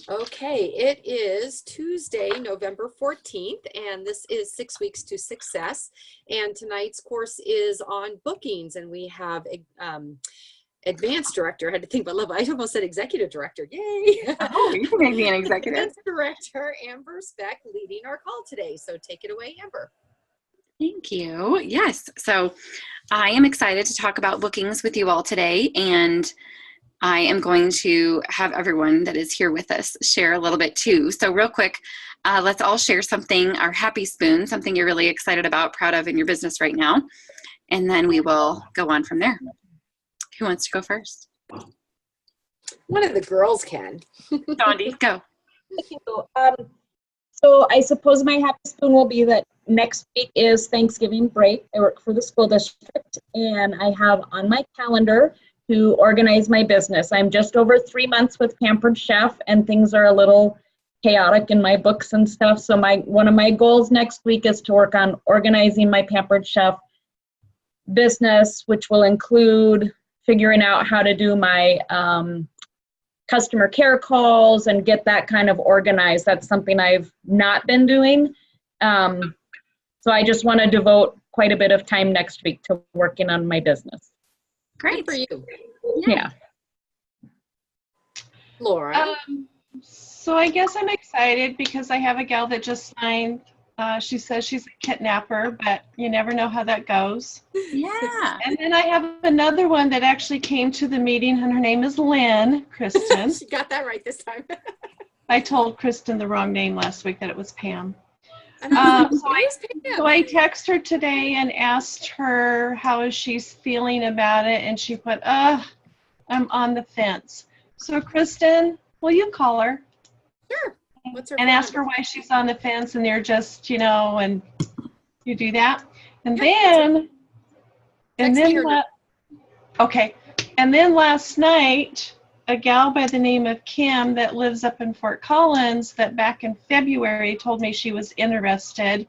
Okay, it is Tuesday, November 14th, and this is 6 weeks to success. And tonight's course is on bookings, and we have advanced director. I had to think about level. I almost said executive director. Yay! Oh, you can make me an executive. Advanced director Amber Speck leading our call today. So take it away, Amber. Thank you. Yes. So I am excited to talk about bookings with you all today, and I am going to have everyone that is here with us share a little bit too. So real quick, let's all share something, our happy spoon, something you're really excited about, proud of in your business right now. And then we will go on from there. Who wants to go first? One of the girls can. Dondi, go. Thank you. So I suppose my happy spoon will be that next week is Thanksgiving break. I work for the school district, and I have on my calendar to organize my business. I'm just over 3 months with Pampered Chef, and things are a little chaotic in my books and stuff. So one of my goals next week is to work on organizing my Pampered Chef business, which will include figuring out how to do my customer care calls and get that kind of organized. That's something I've not been doing. So I just want to devote quite a bit of time next week to working on my business. Great for you. Yeah. Laura. So I guess I'm excited because I have a gal that just signed. She says she's a kidnapper, but you never know how that goes. Yeah. And then I have another one that actually came to the meeting, and her name is Lynn Kristen. She got that right this time. I told Kristen the wrong name last week, that it was Pam. So I texted her today and asked her how she's feeling about it, and she put, I'm on the fence. So Kristen, will you call her? Sure. What's her and ask her why she's on the fence, and they're just, and you do that. And then last night, a gal by the name of Kim that lives up in Fort Collins that back in February told me she was interested,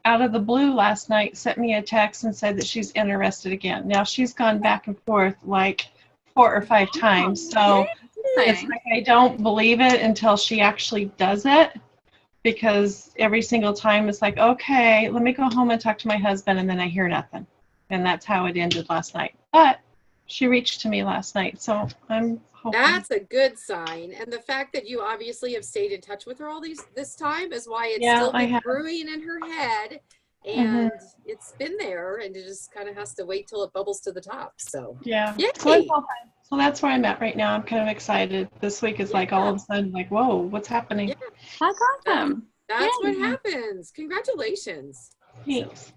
out of the blue last night sent me a text and said that she's interested again. Now she's gone back and forth like 4 or 5 times. So it's like I don't believe it until she actually does it, because every single time it's like, okay, let me go home and talk to my husband, and then I hear nothing. And that's how it ended last night. But she reached to me last night, so I'm hoping. That's a good sign. And the fact that you obviously have stayed in touch with her this time is why it's still been brewing in her head. And it's been there, and it just kind of has to wait till it bubbles to the top. So yeah. Yay. So that's where I'm at right now. I'm kind of excited. This week is like all of a sudden like, whoa, what's happening? Yeah. That's awesome. That's what happens. Congratulations. Thanks.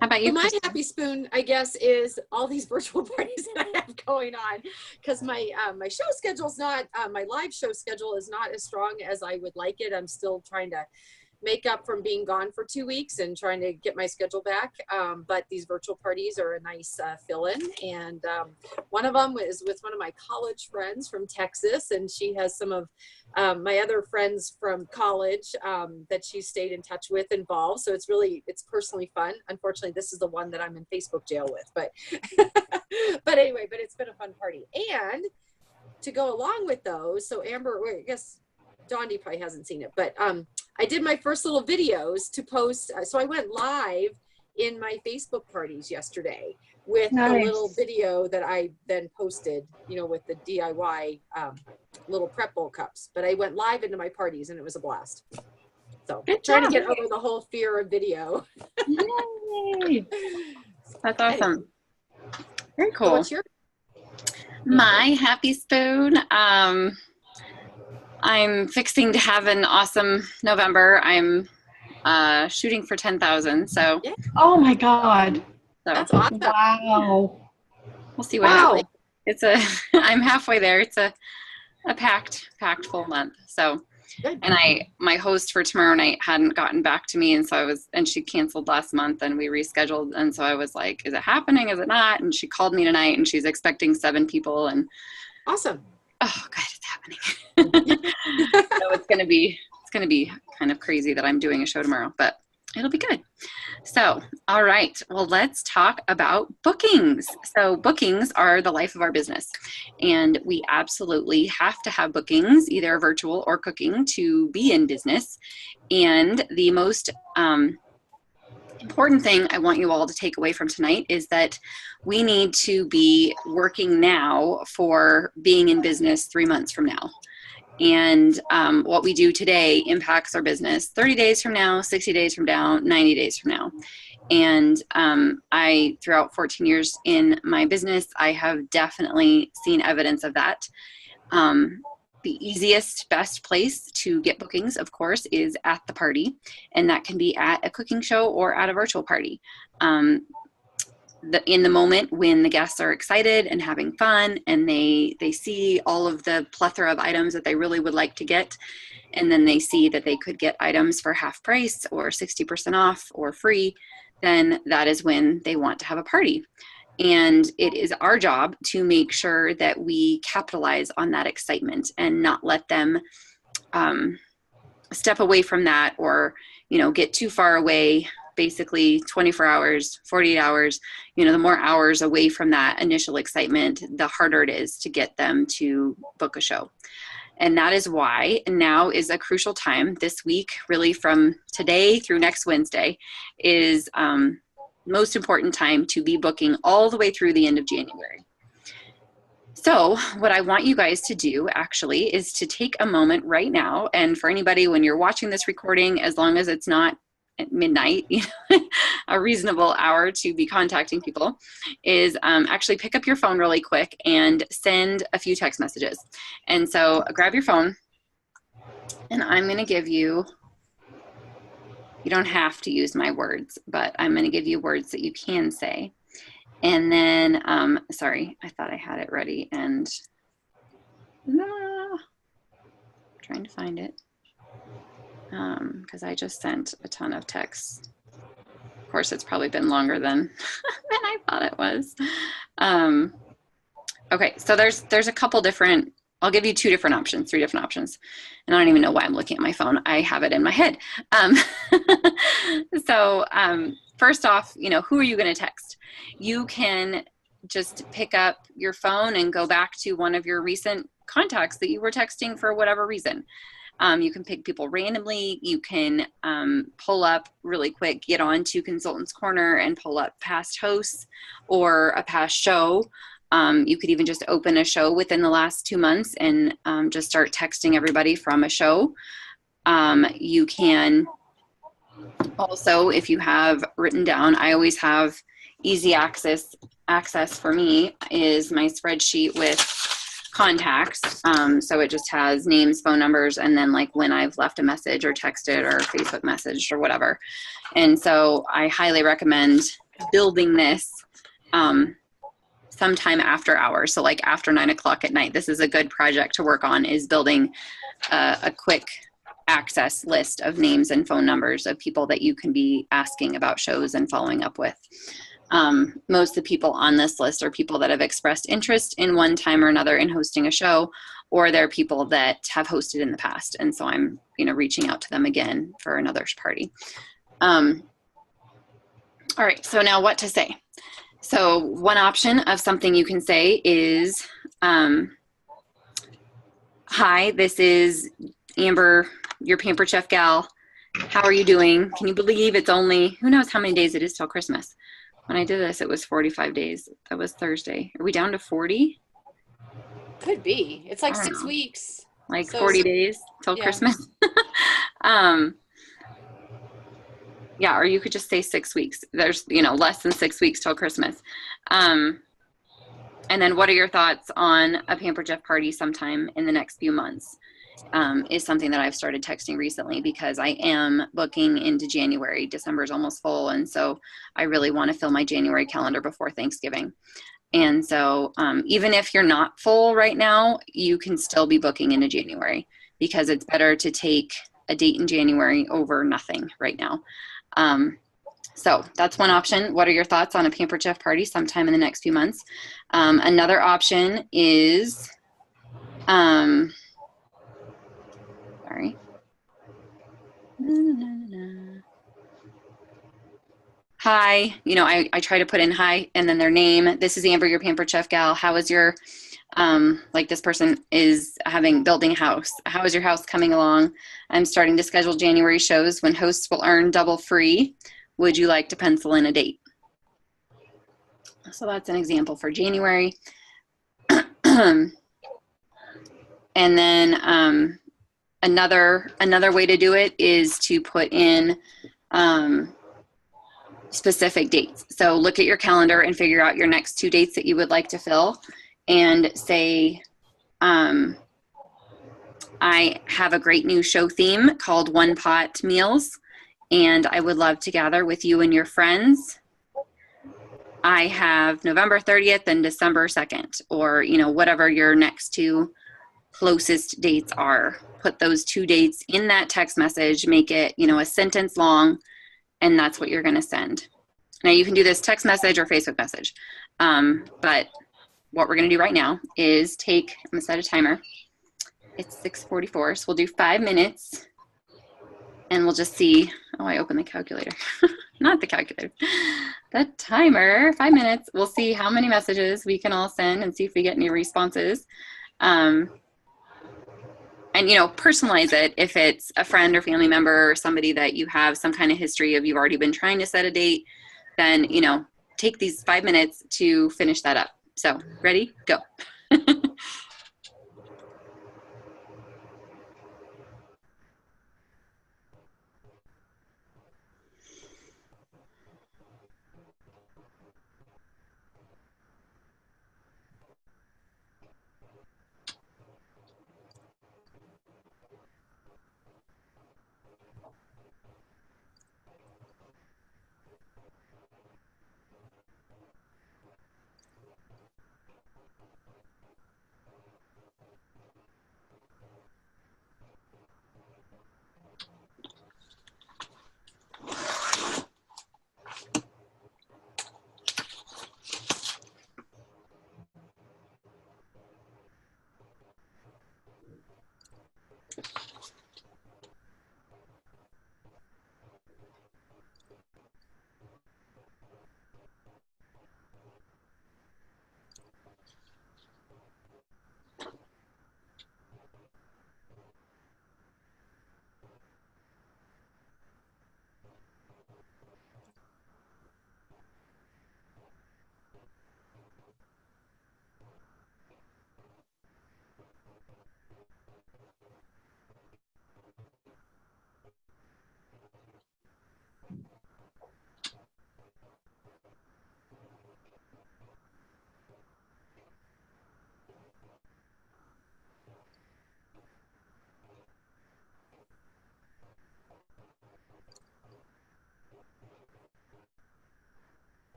How about you? So my happy spoon, I guess, is all these virtual parties that I have going on, because my show schedule's not, my live show schedule is not as strong as I would like it. I'm still trying to make up from being gone for 2 weeks and trying to get my schedule back. But these virtual parties are a nice fill-in. And one of them is with one of my college friends from Texas, and she has some of my other friends from college that she stayed in touch with involved. So it's personally fun. Unfortunately, this is the one that I'm in Facebook jail with, but anyway, but it's been a fun party. And to go along with those, so Amber, I guess Dondi probably hasn't seen it, but I did my first little videos to post. So I went live in my Facebook parties yesterday with a little video that I then posted, with the DIY little prep bowl cups. But I went live into my parties, and it was a blast. So trying to get over the whole fear of video. Yay. That's awesome. Very cool. So what's your my happy spoon? I'm fixing to have an awesome November. I'm shooting for 10,000. So. Yeah. Oh my God. So, that's awesome. Wow. We'll see what happens. I'm halfway there. It's a packed full month. So, good. And my host for tomorrow night hadn't gotten back to me. And so she canceled last month, and we rescheduled. And so I was like, is it happening? Is it not? And she called me tonight, and she's expecting 7 people. And awesome. Oh God, it's happening. So it's going to be kind of crazy that I'm doing a show tomorrow, but it'll be good. So, all right, well, let's talk about bookings. So bookings are the life of our business, and we absolutely have to have bookings, either virtual or cooking, to be in business. And the most important thing I want you all to take away from tonight is that we need to be working now for being in business 3 months from now. And what we do today impacts our business 30 days from now, 60 days from now, 90 days from now. And I, throughout 14 years in my business, I have definitely seen evidence of that. The easiest, best place to get bookings, of course, is at the party. And that can be at a cooking show or at a virtual party. In the moment when the guests are excited and having fun and they see all of the plethora of items that they really would like to get, and then they see that they could get items for half price or 60% off or free, then that is when they want to have a party. And it is our job to make sure that we capitalize on that excitement and not let them step away from that, or get too far away. Basically 24 hours, 48 hours, the more hours away from that initial excitement, the harder it is to get them to book a show. And that is why now is a crucial time this week, really from today through next Wednesday, is most important time to be booking all the way through the end of January. So what I want you guys to do actually is to take a moment right now, and for anybody, when you're watching this recording, as long as it's not at midnight, a reasonable hour to be contacting people, is actually pick up your phone really quick and send a few text messages. And so grab your phone, and I'm going to give you, you don't have to use my words, but I'm going to give you words that you can say. And then, sorry, I thought I had it ready, and trying to find it. Because I just sent a ton of texts. Of course, it's probably been longer than I thought it was. Okay, so there's a couple different, I'll give you three different options. And I don't even know why I'm looking at my phone. I have it in my head. So first off, who are you going to text? You can just pick up your phone and go back to one of your recent contacts that you were texting for whatever reason. You can pick people randomly. You can pull up really quick, get on to Consultants Corner and pull up past hosts or a past show. You could even just open a show within the last 2 months and just start texting everybody from a show. You can also, if you have written down, I always have easy access for me is my spreadsheet with contacts. So it just has names, phone numbers, and then like when I've left a message or texted or Facebook messaged or whatever. And so I highly recommend building this sometime after hours. So like after 9 o'clock at night, this is a good project to work on, is building a quick access list of names and phone numbers of people that you can be asking about shows and following up with. Most of the people on this list are people that have expressed interest in one time or another in hosting a show, or they're people that have hosted in the past. And so I'm, reaching out to them again for another party. All right, so now what to say? So one option of something you can say is, hi, this is Amber, your Pampered Chef gal. How are you doing? Can you believe it's only, who knows how many days it is till Christmas? When I did this, it was 45 days. That was Thursday. Are we down to 40? Could be. It's like 6 weeks. Like so, 40 days till Christmas. Yeah, or you could just say 6 weeks. There's, less than 6 weeks till Christmas. And then what are your thoughts on a Pampered Chef party sometime in the next few months? Is something that I've started texting recently because I am booking into January. December is almost full, and so I really want to fill my January calendar before Thanksgiving. And so even if you're not full right now, you can still be booking into January, because it's better to take a date in January over nothing right now. So that's one option. What are your thoughts on a Pampered Chef party sometime in the next few months? Another option is, sorry. hi, you know, I try to put in hi and then their name. This is Amber, your Pampered Chef gal. How is your, like this person is building a house. How is your house coming along? I'm starting to schedule January shows when hosts will earn double free. Would you like to pencil in a date? So that's an example for January. And then another way to do it is to put in specific dates. So look at your calendar and figure out your next 2 dates that you would like to fill and say, I have a great new show theme called One Pot Meals, and I would love to gather with you and your friends. I have November 30th and December 2nd, or, you know, whatever your next 2 closest dates are. Put those 2 dates in that text message, make it, you know, a sentence long, and that's what you're going to send. Now you can do this text message or Facebook message, but what we're going to do right now is I'm going to set a timer. It's 6:44, so we'll do 5 minutes, and we'll just see. Oh, I opened the calculator. Not the calculator. The timer, 5 minutes. We'll see how many messages we can all send and see if we get any responses. And, you know, personalize it. If it's a friend or family member or somebody that you have some kind of history of, you've already been trying to set a date, then, you know, take these 5 minutes to finish that up. So, ready? Go.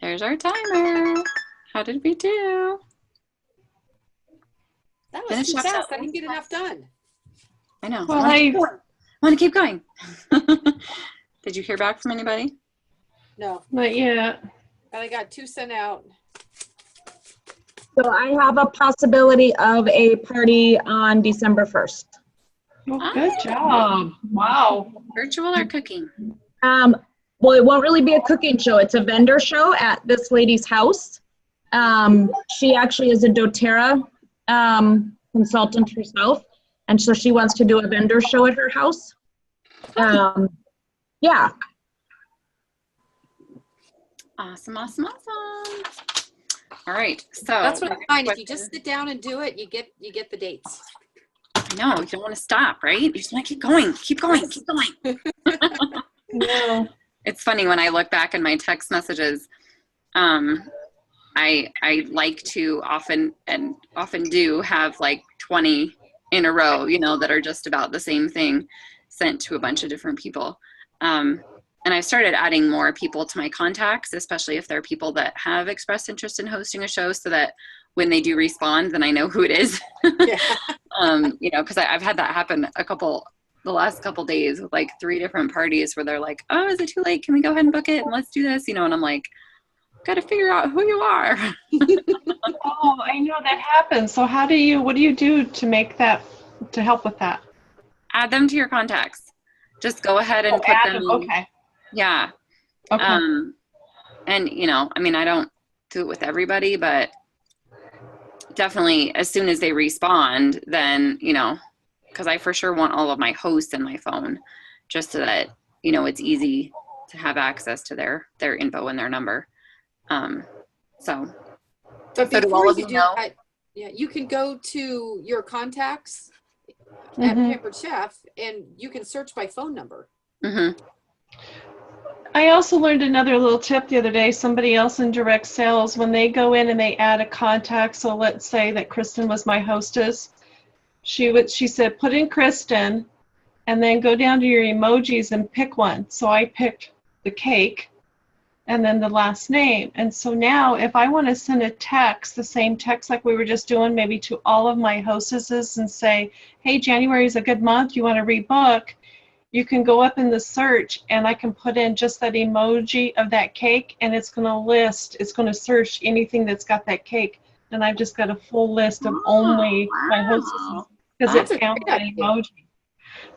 There's our timer. How did we do? That was Finish too up fast. that I didn't get enough done. I know. Well, I want to keep going. Did you hear back from anybody? No, not yet. I got 2 sent out. So I have a possibility of a party on December 1st. Oh, good job. Wow. Virtual or cooking? Well, it won't really be a cooking show. It's a vendor show at this lady's house. She actually is a doTERRA consultant herself, and so she wants to do a vendor show at her house. Yeah. Awesome, awesome, awesome. All right, so That's what I find. If you just sit down and do it, you get the dates. I know, you don't want to stop, right? You just want to keep going, keep going, keep going. No. It's funny when I look back in my text messages, I like to often do have like 20 in a row, you know, that are just about the same thing sent to a bunch of different people. And I've started adding more people to my contacts, especially if they're people that have expressed interest in hosting a show, so that when they do respond, then I know who it is. Yeah. You know, because I've had that happen the last couple days with like 3 different parties where they're like, oh, is it too late? Can we go ahead and book it? And let's do this, you know, and I'm like, got to figure out who you are. Oh, I know that happens. So what do you do to help with that? Add them to your contacts. Just go ahead and put add them. Okay. Yeah. Okay. And you know, I mean, I don't do it with everybody, but definitely as soon as they respond, then, you know, because I for sure want all of my hosts in my phone just so that, you know, it's easy to have access to their info and their number. So But do before all of you you do know? that, yeah, you can go to your contacts at Mhm. Pampered Chef, and you can search by phone number. Mm-hmm. I also learned another little tip the other day. Somebody else in direct sales, when they go in and they add a contact, so let's say that Kristen was my hostess, she said, put in Kristen and then go down to your emojis and pick one. So I picked the cake and then the last name. And so now if I want to send a text, the same text like we were just doing, maybe to all of my hostesses and say, hey, January is a good month, you want to rebook, you can go up in the search and I can put in just that emoji of that cake, and it's going to search anything that's got that cake. And I've just got a full list of only my hostesses because That's it a found great that idea. emoji.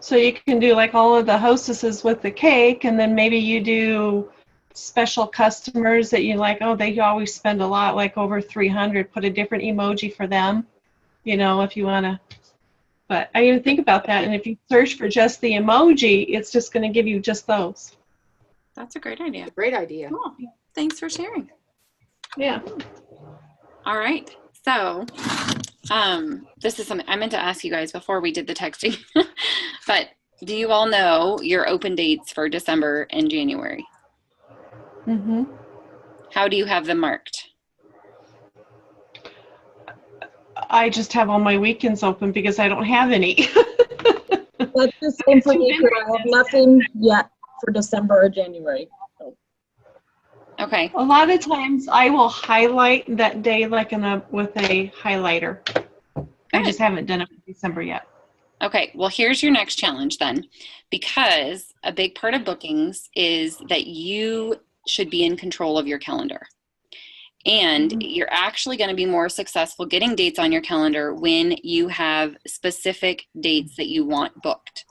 So you can do like all of the hostesses with the cake, and then maybe you do special customers that you like, oh, they always spend a lot, like over 300, put a different emoji for them, you know, if you want to. But I didn't think about that. And if you search for just the emoji, it's just going to give you just those. That's a great idea. Great idea. Cool. Thanks for sharing. Yeah. All right. So this is something I meant to ask you guys before we did the texting. But do you all know your open dates for December and January? Mm-hmm. How do you have them marked? I just have all my weekends open because I don't have any. That's the same for me. I have nothing yet for December or January. So. Okay. A lot of times I will highlight that day like with a highlighter. I just haven't done it for December yet. Okay, well, here's your next challenge then, because a big part of bookings is that you should be in control of your calendar. And you're actually going to be more successful getting dates on your calendar when you have specific dates that you want booked.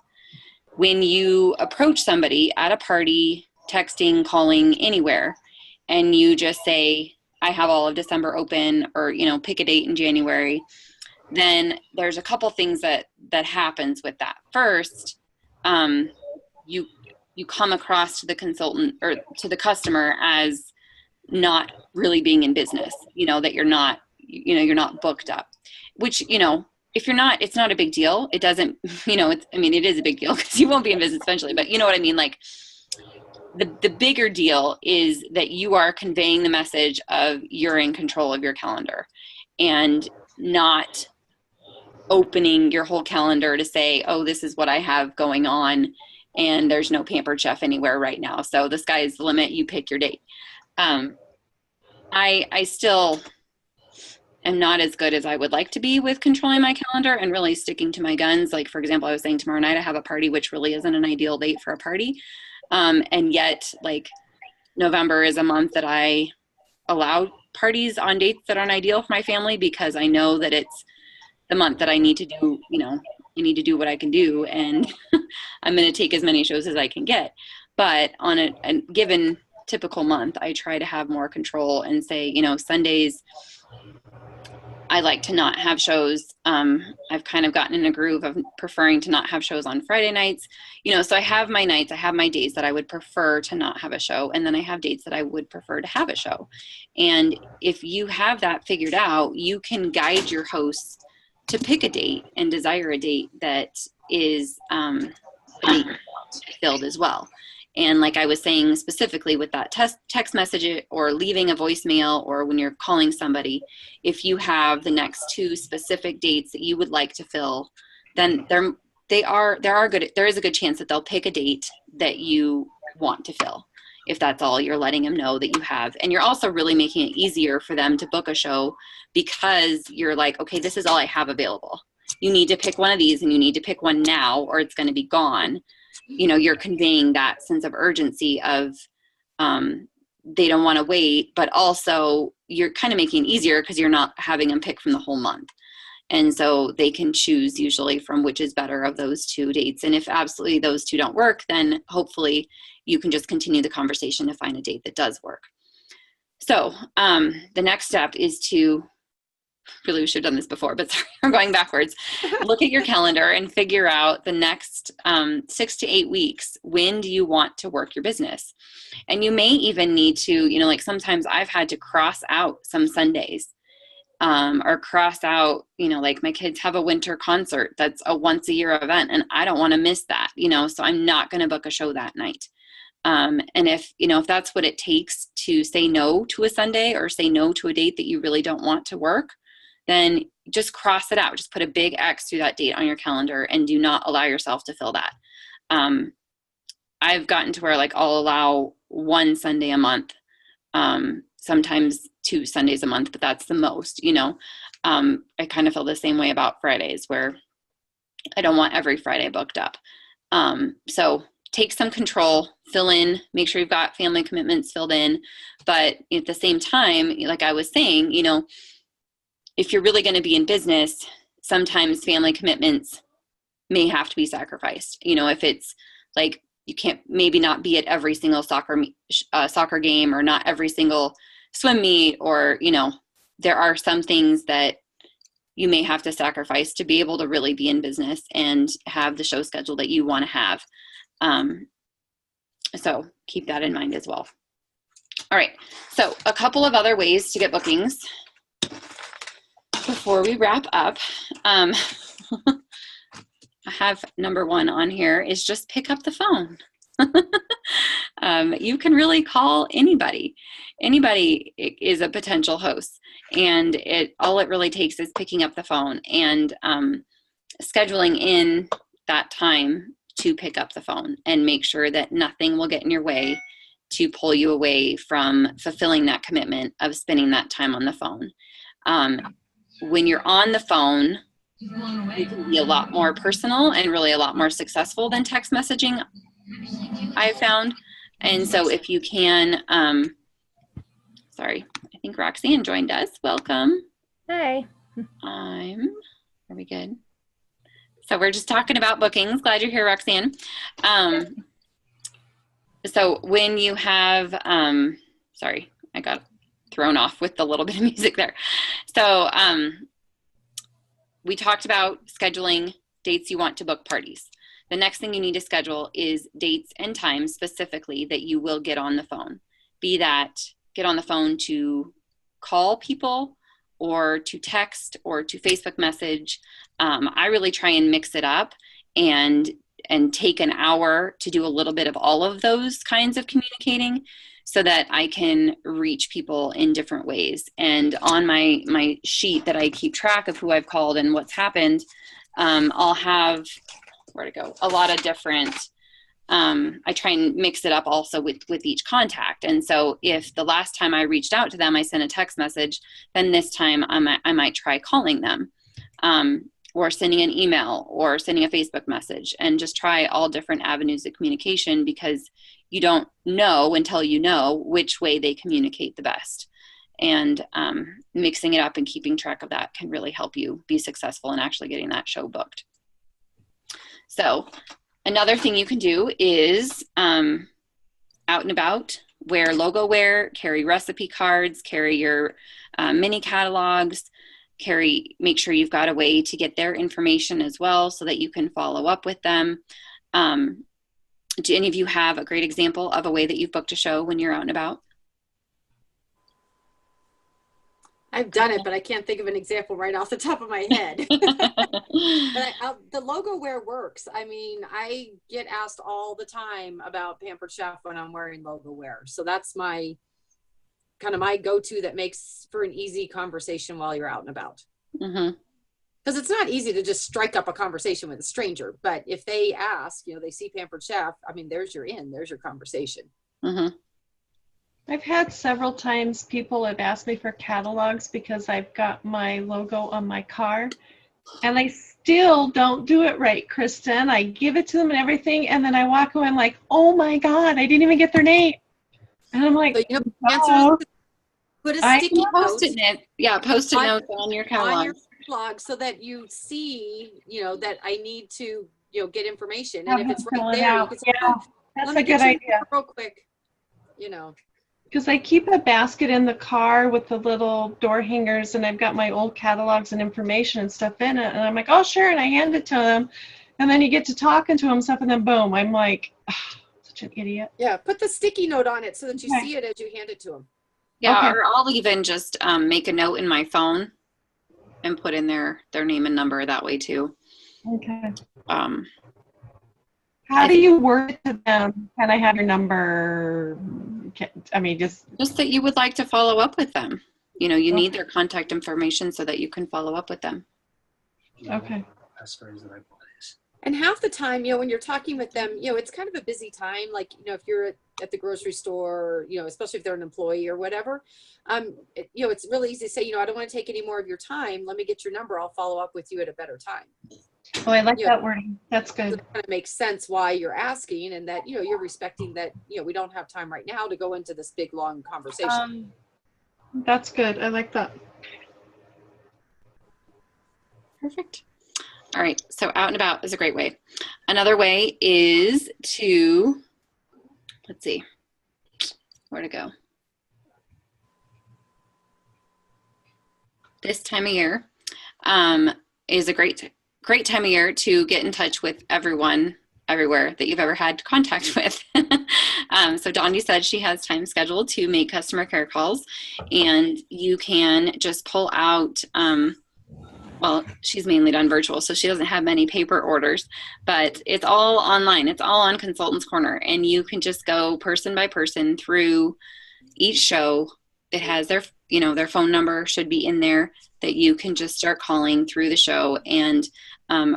When you approach somebody at a party, texting, calling, anywhere, and you just say, I have all of December open, or, you know, pick a date in January, then there's a couple things that happens with that. First, you come across to the consultant or to the customer as not really being in business, you know, that you're not booked up, which, you know, if you're not, it's not a big deal. It doesn't, you know, it is a big deal because you won't be in business eventually, but you know what I mean? Like the bigger deal is that you are conveying the message of you're in control of your calendar and not opening your whole calendar to say, oh, this is what I have going on and there's no Pampered Chef anywhere right now. So the sky is the limit. You pick your date. I still am not as good as I would like to be with controlling my calendar and really sticking to my guns. Like, for example, I was saying tomorrow night I have a party, which really isn't an ideal date for a party. And yet, like, November is a month that I allow parties on dates that aren't ideal for my family, because I know that it's the month that I need to do, I need to do what I can do, and I'm going to take as many shows as I can get. But on a given typical month, I try to have more control and say, Sundays, I like to not have shows. I've kind of gotten in a groove of preferring to not have shows on Friday nights. So I have my nights, I have my days that I would prefer to not have a show. And then I have dates that I would prefer to have a show. And if you have that figured out, you can guide your hosts to pick a date and desire a date that is a date filled as well. And like I was saying, specifically with that text message or leaving a voicemail, or when you're calling somebody, if you have the next 2 specific dates that you would like to fill, then there is a good chance that they'll pick a date that you want to fill, if that's all you're letting them know that you have. And you're also really making it easier for them to book a show, because you're like, okay, this is all I have available. You need to pick one of these, and you need to pick one now, or it's going to be gone. You're conveying that sense of urgency of they don't want to wait, but also you're kind of making it easier because you're not having them pick from the whole month. And so they can choose usually from which is better of those 2 dates. And if absolutely those 2 don't work, then hopefully you can just continue the conversation to find a date that does work. So the next step is to, really we should have done this before, but sorry, I'm going backwards. Look at your calendar and figure out the next 6 to 8 weeks. When do you want to work your business? And you may even need to, like sometimes I've had to cross out some Sundays, or cross out, like my kids have a winter concert that's a once a year event, and I don't want to miss that, so I'm not going to book a show that night. And if that's what it takes to say no to a Sunday, or say no to a date that you really don't want to work, then just cross it out. Just put a big X through that date on your calendar, and do not allow yourself to fill that. I've gotten to where like I'll allow 1 Sunday a month, sometimes 2 Sundays a month, but that's the most. I kind of feel the same way about Fridays, where I don't want every Friday booked up. So take some control, fill in, make sure you've got family commitments filled in. But at the same time, like I was saying, if you're really going to be in business, sometimes family commitments may have to be sacrificed. If it's like you can't maybe not be at every single soccer game, or not every single swim meet, or, there are some things that you may have to sacrifice to be able to really be in business and have the show schedule that you want to have. So keep that in mind as well. All right. So a couple of other ways to get bookings before we wrap up. I have number 1 on here is just pick up the phone. You can really call anybody. Anybody is a potential host, and all it really takes is picking up the phone and scheduling in that time to pick up the phone, and make sure that nothing will get in your way to pull you away from fulfilling that commitment of spending that time on the phone. When you're on the phone, you can be a lot more personal and really a lot more successful than text messaging, I've found. And so if you can, sorry, I think Roxanne joined us. Welcome. Hi. Are we good? So we're just talking about bookings. Glad you're here, Roxanne. So when you have, sorry, I got thrown off with the little bit of music there. So we talked about scheduling dates you want to book parties. The next thing you need to schedule is dates and times specifically that you will get on the phone. Be that get on the phone to call people, or to text, or to Facebook message. I really try and mix it up and take an hour to do a little bit of all of those kinds of communicating, so that I can reach people in different ways. And on my sheet that I keep track of who I've called and what's happened, I'll have, a lot of different I try and mix it up also with each contact. And so if the last time I reached out to them, I sent a text message, then this time I might try calling them, or sending an email or sending a Facebook message, and just try all different avenues of communication, because you don't know until you know which way they communicate the best. And mixing it up and keeping track of that can really help you be successful in actually getting that show booked. So another thing you can do is out and about, wear logo wear, carry recipe cards, carry your mini catalogs, make sure you've got a way to get their information as well so that you can follow up with them. Do any of you have a great example of a way that you've booked a show when you're out and about? I've done it, but I can't think of an example right off the top of my head. But the logo wear works. I mean, I get asked all the time about Pampered Chef when I'm wearing logo wear. So that's my kind of my go-to that makes for an easy conversation while you're out and about. Mm-hmm. Because it's not easy to just strike up a conversation with a stranger. But if they ask, they see Pampered Chef, I mean, there's your conversation. Mm-hmm. I've had several times people have asked me for catalogs because I've got my logo on my car, and I still don't do it right, Kristen. I give it to them and everything, and then I walk away, I'm like, oh my God, I didn't even get their name. And I'm like, so, the answer is put a sticky Post-it note. Yeah, post-it notes on your catalog. On your catalog, so that you see, that I need to, get information. Yeah, and if it's right there, you can say, that's a good idea. Real quick, Because I keep a basket in the car with the little door hangers, and I've got my old catalogs and information and stuff in it. And I'm like, oh, sure. And I hand it to them. And then you get to talking to them and stuff, and then boom, I'm like, oh, such an idiot. Yeah, put the sticky note on it so that you see it as you hand it to them. Yeah, Okay. or I'll even just make a note in my phone and put in their name and number that way too. Okay. How do you word it to them? Can I have your number? Just that you would like to follow up with them. You need their contact information so that you can follow up with them. Okay. And half the time, when you're talking with them, it's kind of a busy time. Like, if you're at the grocery store, especially if they're an employee or whatever, it's really easy to say, I don't want to take any more of your time. Let me get your number. I'll follow up with you at a better time. Oh, I like that wording. That's good. So it kind of makes sense why you're asking, and that, you're respecting that, we don't have time right now to go into this big, long conversation. That's good. I like that. Perfect. All right. So out and about is a great way. Another way is to, let's see, where to go. This time of year is a great time of year to get in touch with everyone everywhere that you've ever had contact with. So Dondi said she has time scheduled to make customer care calls, and you can just pull out, well, she's mainly done virtual, so she doesn't have many paper orders, but it's all online. It's all on Consultants Corner, and you can just go person by person through each show. It has their phone number should be in there that you can just start calling through the show. And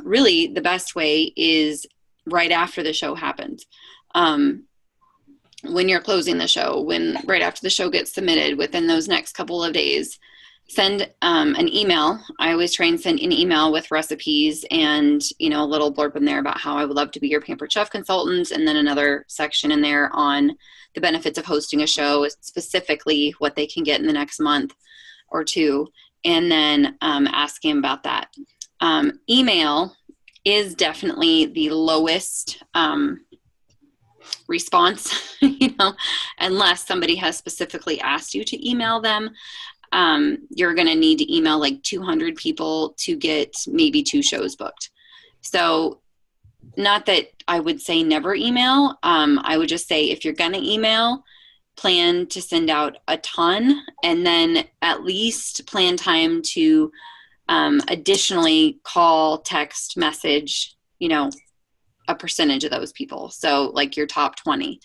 really the best way is right after the show happens. When you're closing the show, right after the show gets submitted, within those next couple of days, send an email. I always try and send an email with recipes and, a little blurb in there about how I would love to be your Pampered Chef consultant, and then another section in there on the benefits of hosting a show, specifically what they can get in the next month or two, and then asking about that. Email is definitely the lowest response, unless somebody has specifically asked you to email them. You're going to need to email like 200 people to get maybe 2 shows booked. So not that I would say never email. I would just say if you're going to email, plan to send out a ton, and then at least plan time to additionally call, text, message, a percentage of those people. So like your top 20.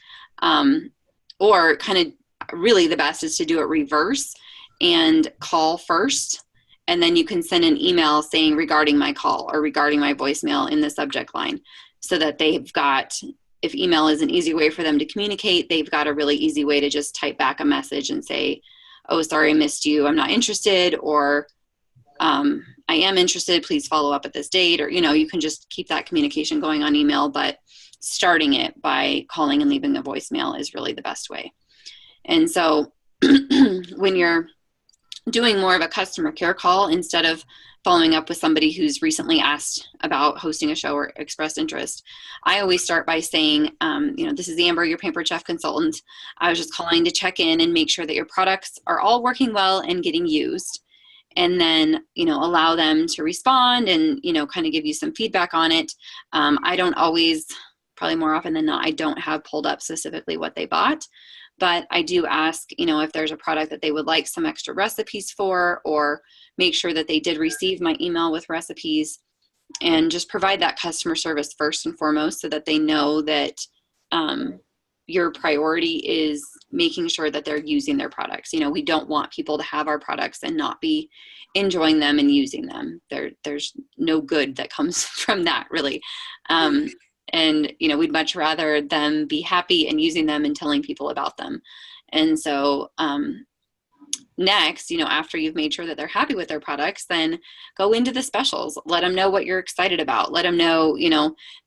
Or kind of really the best is to do it reverse and call first, and then you can send an email saying regarding my call or regarding my voicemail in the subject line, so that they've got if email is an easy way for them to communicate, they've got a really easy way to just type back a message and say, oh, sorry, I missed you, I'm not interested, or I am interested, please follow up at this date, or, you can just keep that communication going on email, but starting it by calling and leaving a voicemail is really the best way. And so when you're doing more of a customer care call, instead of following up with somebody who's recently asked about hosting a show or expressed interest, I always start by saying, this is Amber, your Pampered Chef consultant. I was just calling to check in and make sure that your products are all working well and getting used. And then, allow them to respond and, kind of give you some feedback on it. I don't always, probably more often than not, I don't have pulled up specifically what they bought. But I do ask, if there's a product that they would like some extra recipes for, or make sure that they did receive my email with recipes, and just provide that customer service first and foremost so that they know that your priority is making sure that they're using their products. We don't want people to have our products and not be enjoying them and using them. There's no good that comes from that, really. And, we'd much rather them be happy and using them and telling people about them. And so next, after you've made sure that they're happy with their products, then go into the specials. Let them know what you're excited about. Let them know,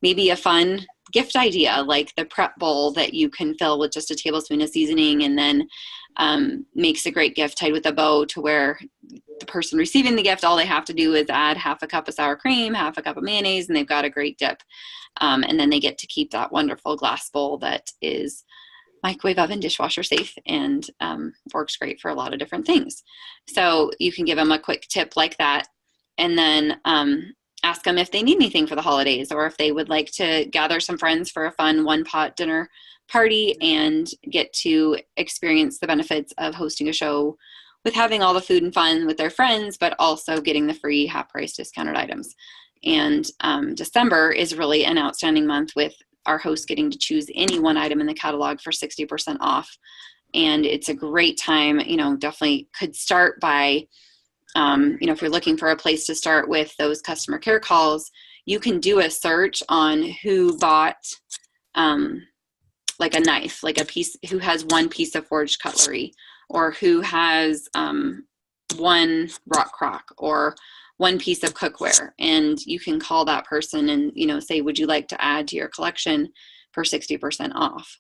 maybe a fun gift idea, like the prep bowl that you can fill with just a tablespoon of seasoning, and then makes a great gift tied with a bow to where the person receiving the gift, all they have to do is add half a cup of sour cream, half a cup of mayonnaise, and they've got a great dip. And then they get to keep that wonderful glass bowl that is microwave oven, dishwasher safe, and works great for a lot of different things. So you can give them a quick tip like that, and then ask them if they need anything for the holidays, or if they would like to gather some friends for a fun one-pot dinner party and get to experience the benefits of hosting a show with having all the food and fun with their friends, but also getting the free half-price discounted items. And December is really an outstanding month, with our hosts getting to choose any one item in the catalog for 60% off. And it's a great time, definitely could start by, if you're looking for a place to start with those customer care calls, you can do a search on who bought like a knife, like a piece, who has one piece of forged cutlery, or who has one rock crock, or one piece of cookware. And you can call that person and, say, would you like to add to your collection for 60% off?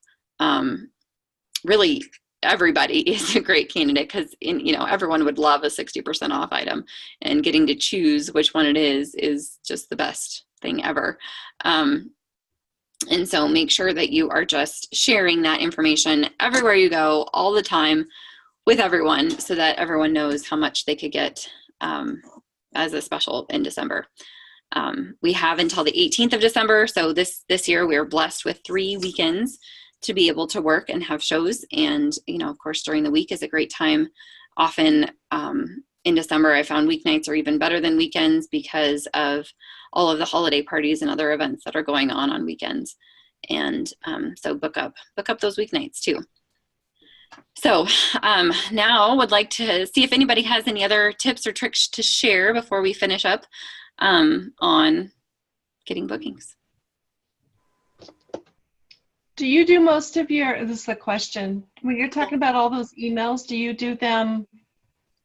Really, everybody is a great candidate, because everyone would love a 60% off item, and getting to choose which one it is just the best thing ever. And so make sure that you are just sharing that information everywhere you go, all the time, with everyone, so that everyone knows how much they could get as a special in December. We have until the 18th of December. So this year we are blessed with 3 weekends to be able to work and have shows. And, of course, during the week is a great time. Often in December, I found weeknights are even better than weekends because of all of the holiday parties and other events that are going on weekends. And so book up those weeknights too. So now would like to see if anybody has any other tips or tricks to share before we finish up on getting bookings. Do you do most of this is the question, when you're talking about all those emails, do you do them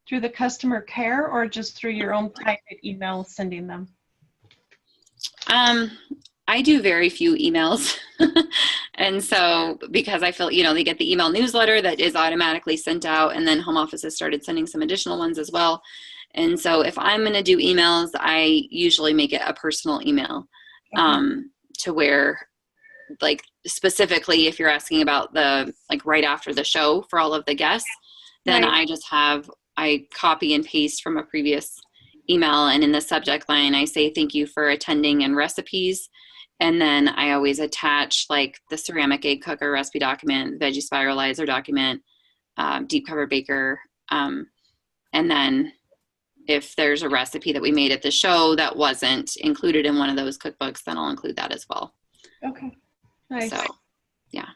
through the customer care or just through your own private email sending them? I do very few emails. And so, because I feel, they get the email newsletter that is automatically sent out, and then home office has started sending some additional ones as well. And so if I'm going to do emails, I usually make it a personal email, to where, like, specifically if you're asking about the, like, right after the show for all of the guests, then right. I copy and paste from a previous email, and in the subject line, I say, thank you for attending and recipes. And then I always attach, like, the ceramic egg cooker recipe document, veggie spiralizer document, deep cover baker. And then if there's a recipe that we made at the show that wasn't included in one of those cookbooks, then I'll include that as well. Okay. Nice. So, yeah.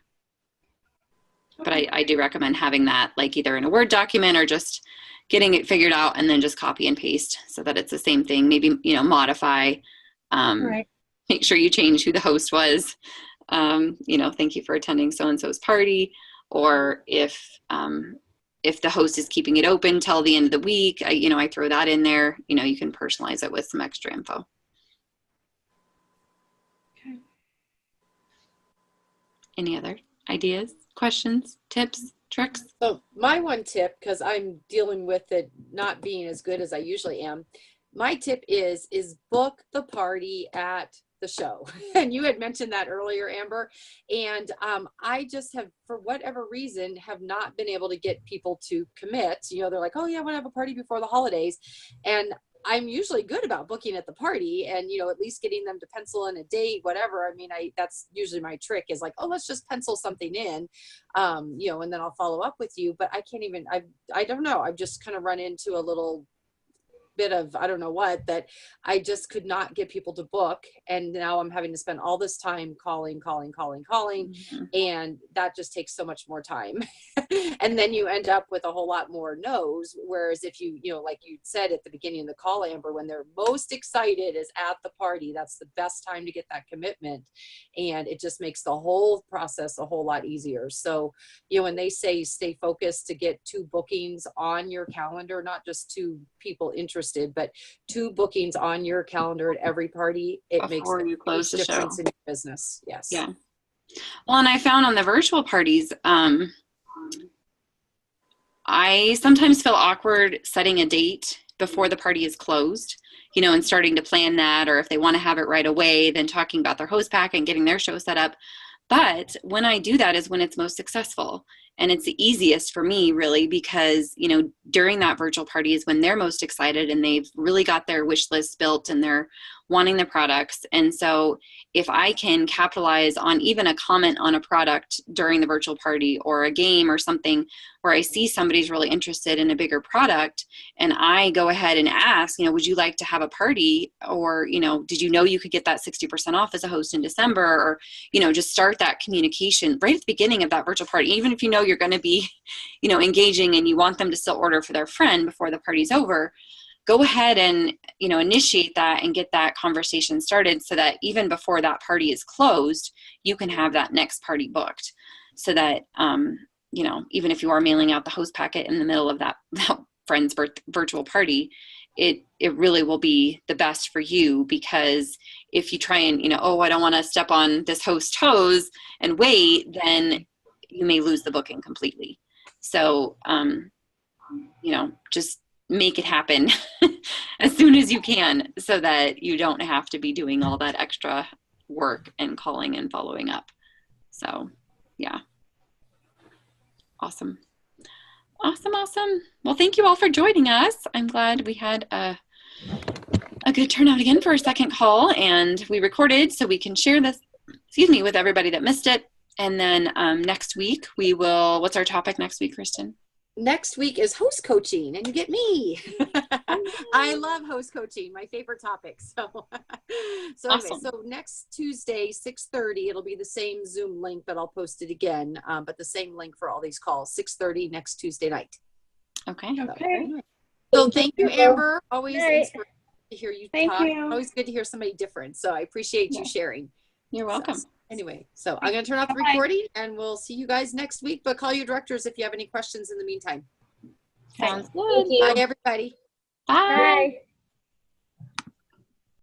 But I do recommend having that, like, either in a Word document or just getting it figured out and then just copy and paste so that it's the same thing. Maybe, modify, right. Make sure you change who the host was, you know, thank you for attending so-and-so's party. Or if the host is keeping it open till the end of the week, I throw that in there. You know, you can personalize it with some extra info. Okay. Any other ideas, questions, tips, tricks? So my one tip, because I'm dealing with it not being as good as I usually am, my tip is book the party at the show. And you had mentioned that earlier, Amber. And I just have, for whatever reason, have not been able to get people to commit. You know, they're like, oh yeah, I want to have a party before the holidays. And I'm usually good about booking at the party and, you know, at least getting them to pencil in a date, whatever. I mean, that's usually my trick is like, oh, let's just pencil something in, you know, and then I'll follow up with you. But I can't even, I don't know. I've just kind of run into a little bit of, I don't know what, that I just could not get people to book. And now I'm having to spend all this time calling. Mm-hmm. And that just takes so much more time. And then you end up with a whole lot more no's. Whereas if you know, like you said at the beginning of the call, Amber, when they're most excited is at the party, that's the best time to get that commitment. And it just makes the whole process a whole lot easier. So, you know, when they say stay focused to get 2 bookings on your calendar, not just 2 people interested, but 2 bookings on your calendar at every party, it Before makes you close a the difference show. in your business. Yes. Yeah. Well, and I found on the virtual parties, I sometimes feel awkward setting a date before the party is closed, you know, and starting to plan that, or if they want to have it right away, then talking about their host pack and getting their show set up. But when I do that is when it's most successful. And it's the easiest for me, really, because, you know, during that virtual party is when they're most excited and they've really got their wish list built and they're wanting the products. And so if I can capitalize on even a comment on a product during the virtual party or a game or something where I see somebody's really interested in a bigger product and I go ahead and ask, you know, would you like to have a party? Or, you know, did you know you could get that 60% off as a host in December? Or, you know, just start that communication right at the beginning of that virtual party. Even if you know you're going to be, you know, engaging and you want them to still order for their friend before the party's over, go ahead and, you know, initiate that and get that conversation started so that even before that party is closed, you can have that next party booked so that, you know, even if you are mailing out the host packet in the middle of that friend's virtual party, it really will be the best for you, because if you try and, you know, oh, I don't want to step on this host's toes and wait, then you may lose the booking completely. So, you know, just make it happen as soon as you can so that you don't have to be doing all that extra work and calling and following up. So, yeah. Awesome. Well, thank you all for joining us. I'm glad we had a good turnout again for our second call, and we recorded so we can share this, with everybody that missed it. And then next week we will, what's our topic next week, Kristen? Next week is host coaching, and you get me. I love host coaching, my favorite topic. So, Awesome. Anyway, so next Tuesday, 6:30, it'll be the same Zoom link, but I'll post it again. But the same link for all these calls, 6:30 next Tuesday night. Okay. So thank you, Amber. Always inspiring to hear you Thank talk. you. Always good to hear somebody different. So I appreciate you sharing. You're welcome. So, anyway, so I'm going to turn off the recording and we'll see you guys next week, but call your directors if you have any questions in the meantime. Sounds good. Bye, everybody. Bye. Bye.